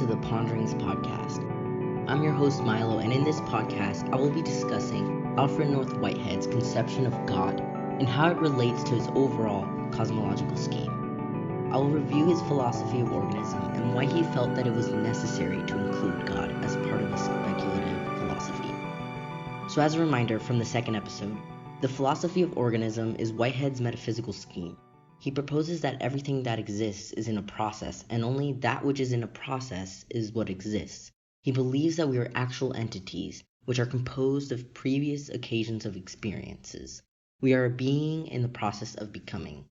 to the Ponderings Podcast. I'm your host Milo, and in this podcast, I will be discussing Alfred North Whitehead's conception of God and how it relates to his overall cosmological scheme. I will review his philosophy of organism and why he felt that it was necessary to include God as part of a speculative philosophy. So as a reminder from the second episode, the philosophy of organism is Whitehead's metaphysical scheme. He proposes that everything that exists is in a process, and only that which is in a process is what exists. He believes that we are actual entities, which are composed of previous occasions of experiences. We are a being in the process of becoming.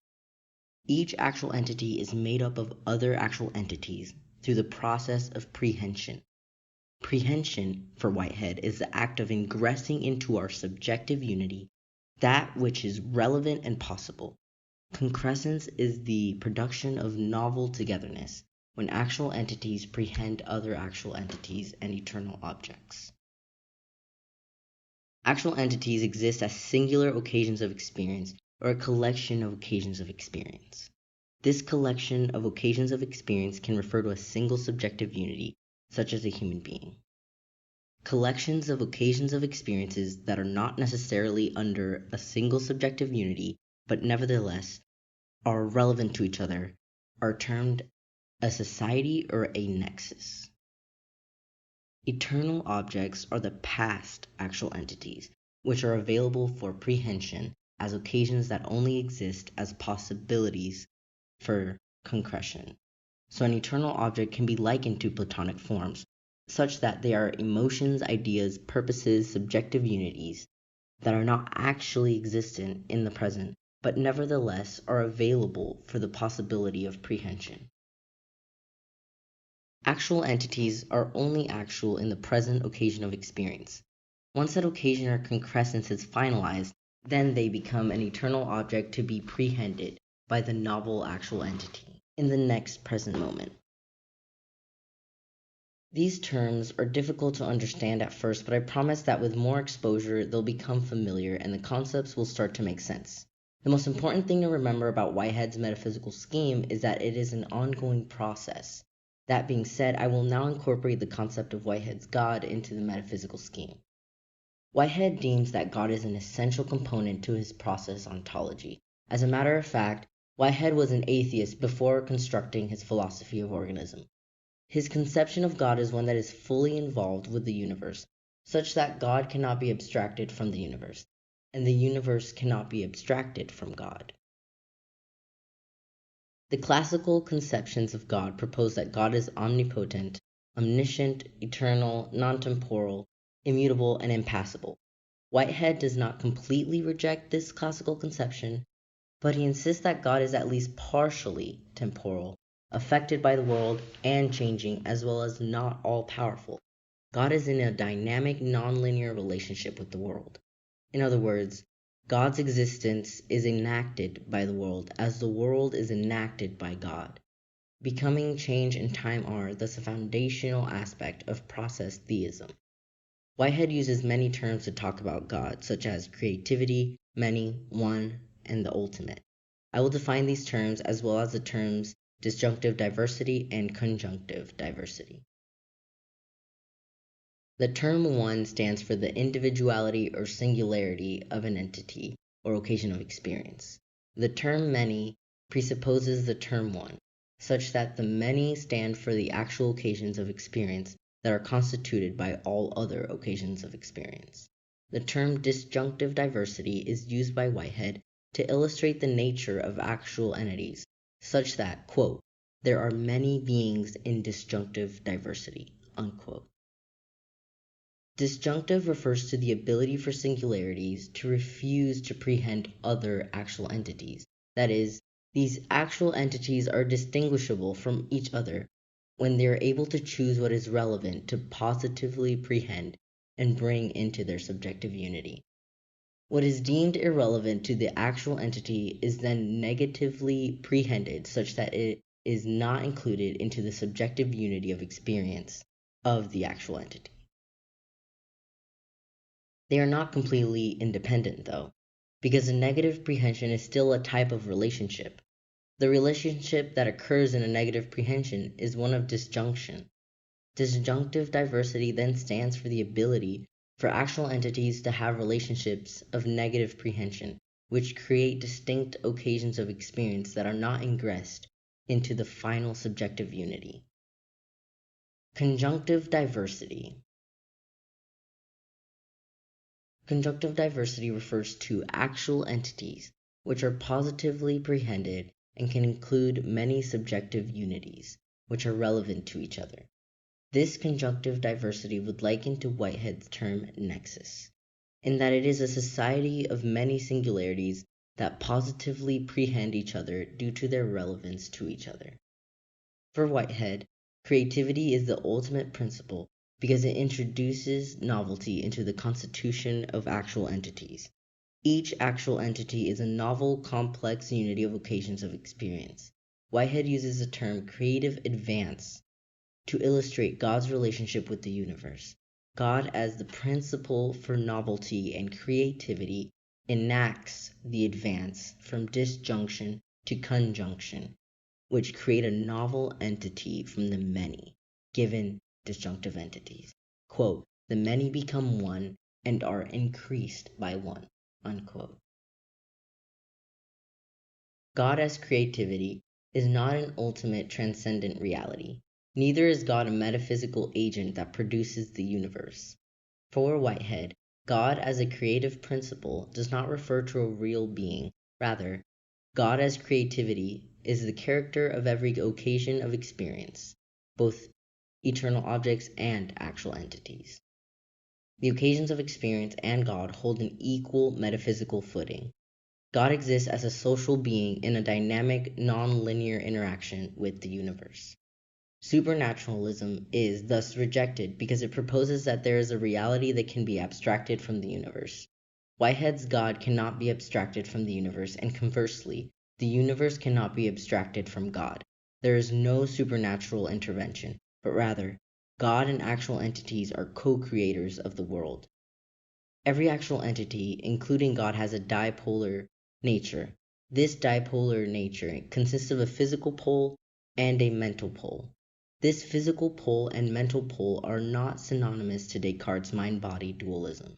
Each actual entity is made up of other actual entities through the process of prehension. Prehension, for Whitehead, is the act of ingressing into our subjective unity that which is relevant and possible. Concrescence is the production of novel togetherness, when actual entities prehend other actual entities and eternal objects. Actual entities exist as singular occasions of experience, or a collection of occasions of experience. This collection of occasions of experience can refer to a single subjective unity, such as a human being. Collections of occasions of experiences that are not necessarily under a single subjective unity, but nevertheless are relevant to each other, are termed a society or a nexus. Eternal objects are the past actual entities, which are available for prehension as occasions that only exist as possibilities for concretion. So an eternal object can be likened to Platonic forms, such that they are emotions, ideas, purposes, subjective unities that are not actually existent in the present, but nevertheless are available for the possibility of prehension. Actual entities are only actual in the present occasion of experience. Once that occasion or concrescence is finalized, then they become an eternal object to be prehended by the novel actual entity in the next present moment. These terms are difficult to understand at first, but I promise that with more exposure, they'll become familiar and the concepts will start to make sense. The most important thing to remember about Whitehead's metaphysical scheme is that it is an ongoing process. That being said, I will now incorporate the concept of Whitehead's God into the metaphysical scheme. Whitehead deems that God is an essential component to his process ontology. As a matter of fact, Whitehead was an atheist before constructing his philosophy of organism. His conception of God is one that is fully involved with the universe, such that God cannot be abstracted from the universe, and the universe cannot be abstracted from God. The classical conceptions of God propose that God is omnipotent, omniscient, eternal, non-temporal, immutable, and impassible. Whitehead does not completely reject this classical conception, but he insists that God is at least partially temporal, affected by the world and changing, as well as not all-powerful. God is in a dynamic, non-linear relationship with the world. In other words, God's existence is enacted by the world as the world is enacted by God. Becoming, change, and time are thus a foundational aspect of process theism. Whitehead uses many terms to talk about God, such as creativity, many, one, and the ultimate. I will define these terms as well as the terms disjunctive diversity and conjunctive diversity. The term one stands for the individuality or singularity of an entity or occasion of experience. The term many presupposes the term one, such that the many stand for the actual occasions of experience that are constituted by all other occasions of experience. The term disjunctive diversity is used by Whitehead to illustrate the nature of actual entities, such that, quote, there are many beings in disjunctive diversity, unquote. Disjunctive refers to the ability for singularities to refuse to prehend other actual entities. That is, these actual entities are distinguishable from each other when they are able to choose what is relevant to positively prehend and bring into their subjective unity. What is deemed irrelevant to the actual entity is then negatively prehended such that it is not included into the subjective unity of experience of the actual entity. They are not completely independent, though, because a negative prehension is still a type of relationship. The relationship that occurs in a negative prehension is one of disjunction. Disjunctive diversity then stands for the ability for actual entities to have relationships of negative prehension, which create distinct occasions of experience that are not ingressed into the final subjective unity. Conjunctive diversity. Conjunctive diversity refers to actual entities which are positively prehended and can include many subjective unities which are relevant to each other. This conjunctive diversity would liken to Whitehead's term nexus, in that it is a society of many singularities that positively prehend each other due to their relevance to each other. For Whitehead, creativity is the ultimate principle because it introduces novelty into the constitution of actual entities. Each actual entity is a novel, complex unity of occasions of experience. Whitehead uses the term creative advance to illustrate God's relationship with the universe. God, as the principle for novelty and creativity, enacts the advance from disjunction to conjunction, which create a novel entity from the many given disjunctive entities. Quote, the many become one and are increased by one. Unquote. God as creativity is not an ultimate transcendent reality. Neither is God a metaphysical agent that produces the universe. For Whitehead, God as a creative principle does not refer to a real being. Rather, God as creativity is the character of every occasion of experience, both eternal objects and actual entities. The occasions of experience and God hold an equal metaphysical footing. God exists as a social being in a dynamic, non-linear interaction with the universe. Supernaturalism is thus rejected because it proposes that there is a reality that can be abstracted from the universe. Whitehead's God cannot be abstracted from the universe, and conversely, the universe cannot be abstracted from God. There is no supernatural intervention, but rather, God and actual entities are co-creators of the world. Every actual entity, including God, has a dipolar nature. This dipolar nature consists of a physical pole and a mental pole. This physical pole and mental pole are not synonymous to Descartes' mind-body dualism.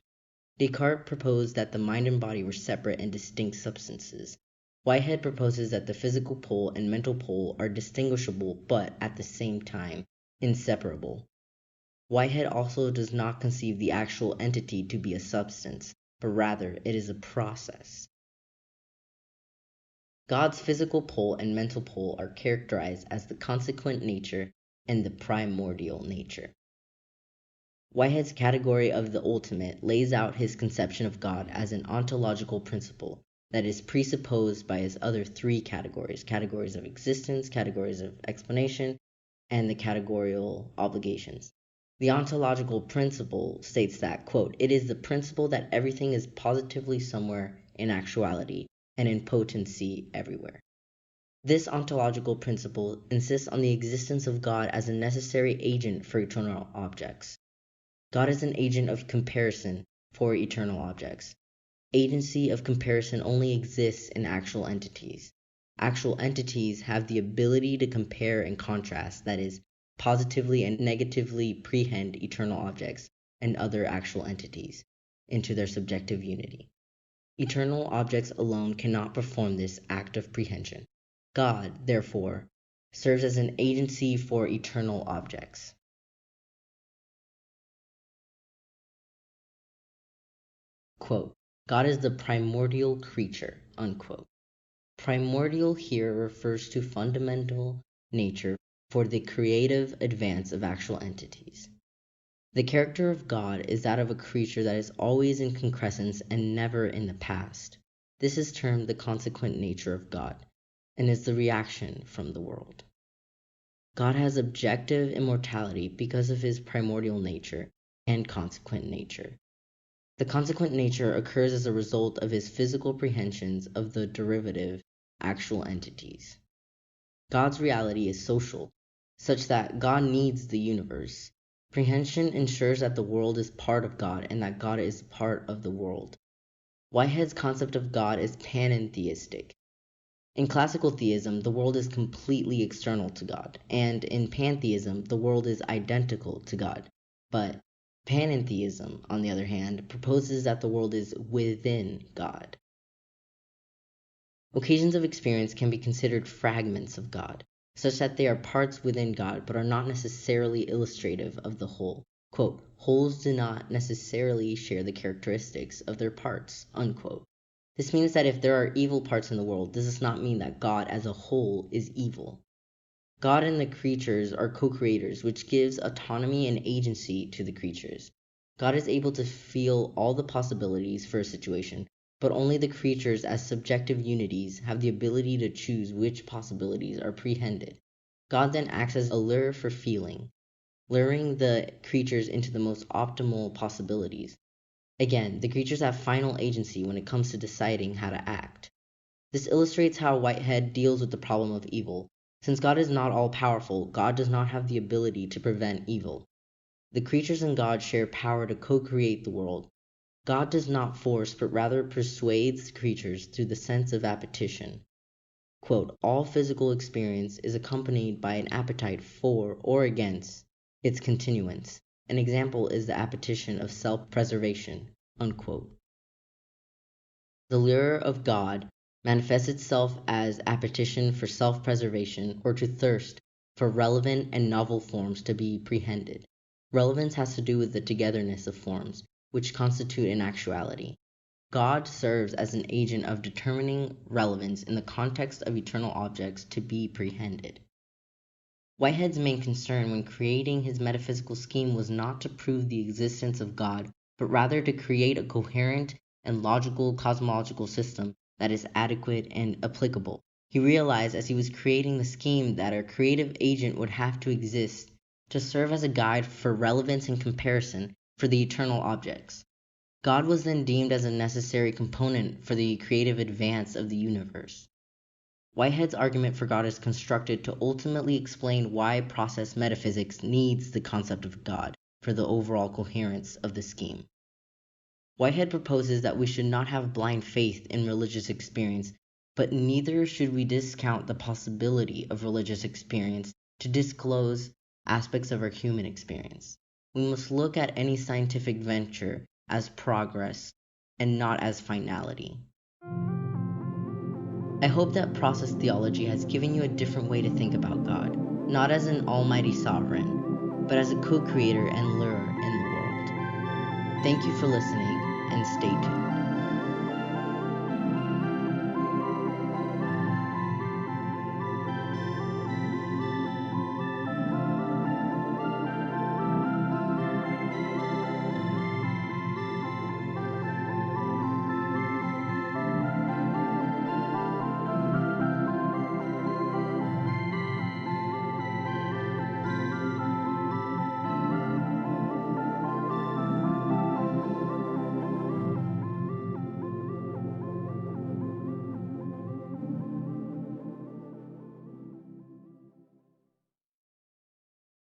Descartes proposed that the mind and body were separate and distinct substances. Whitehead proposes that the physical pole and mental pole are distinguishable but, at the same time, inseparable. Whitehead also does not conceive the actual entity to be a substance, but rather it is a process. God's physical pole and mental pole are characterized as the consequent nature and the primordial nature. Whitehead's category of the ultimate lays out his conception of God as an ontological principle that is presupposed by his other three categories of existence, categories of explanation, and the categorial obligations. The ontological principle states that, quote, it is the principle that everything is positively somewhere in actuality and in potency everywhere. This ontological principle insists on the existence of God as a necessary agent for eternal objects. God is an agent of comparison for eternal objects. Agency of comparison only exists in actual entities. Actual entities have the ability to compare and contrast, that is, positively and negatively prehend eternal objects and other actual entities into their subjective unity. Eternal objects alone cannot perform this act of prehension. God, therefore, serves as an agency for eternal objects. Quote, God is the primordial creature, unquote. Primordial here refers to fundamental nature for the creative advance of actual entities. The character of God is that of a creature that is always in concrescence and never in the past. This is termed the consequent nature of God, and is the reaction from the world. God has objective immortality because of his primordial nature and consequent nature. The consequent nature occurs as a result of his physical prehensions of the derivative actual entities. God's reality is social, such that God needs the universe. Prehension ensures that the world is part of God and that God is part of the world. Whitehead's concept of God is panentheistic. In classical theism, the world is completely external to God, and in pantheism, the world is identical to God. But panentheism, on the other hand, proposes that the world is within God. Occasions of experience can be considered fragments of God, such that they are parts within God but are not necessarily illustrative of the whole. Quote, wholes do not necessarily share the characteristics of their parts, unquote. This means that if there are evil parts in the world, this does not mean that God as a whole is evil. God and the creatures are co-creators, which gives autonomy and agency to the creatures. God is able to feel all the possibilities for a situation, but only the creatures as subjective unities have the ability to choose which possibilities are prehended. God then acts as a lure for feeling, luring the creatures into the most optimal possibilities. Again, the creatures have final agency when it comes to deciding how to act. This illustrates how Whitehead deals with the problem of evil. Since God is not all-powerful, God does not have the ability to prevent evil. The creatures and God share power to co-create the world. God does not force, but rather persuades creatures through the sense of appetition. Quote, all physical experience is accompanied by an appetite for or against its continuance. An example is the appetition of self-preservation, unquote. The lure of God manifests itself as appetition for self-preservation or to thirst for relevant and novel forms to be prehended. Relevance has to do with the togetherness of forms, which constitute an actuality. God serves as an agent of determining relevance in the context of eternal objects to be prehended. Whitehead's main concern when creating his metaphysical scheme was not to prove the existence of God, but rather to create a coherent and logical cosmological system that is adequate and applicable. He realized as he was creating the scheme that a creative agent would have to exist to serve as a guide for relevance and comparison for the eternal objects. God was then deemed as a necessary component for the creative advance of the universe. Whitehead's argument for God is constructed to ultimately explain why process metaphysics needs the concept of God for the overall coherence of the scheme. Whitehead proposes that we should not have blind faith in religious experience, but neither should we discount the possibility of religious experience to disclose aspects of our human experience. We must look at any scientific venture as progress and not as finality. I hope that process theology has given you a different way to think about God, not as an almighty sovereign, but as a co-creator and lurer in the world. Thank you for listening, and stay tuned.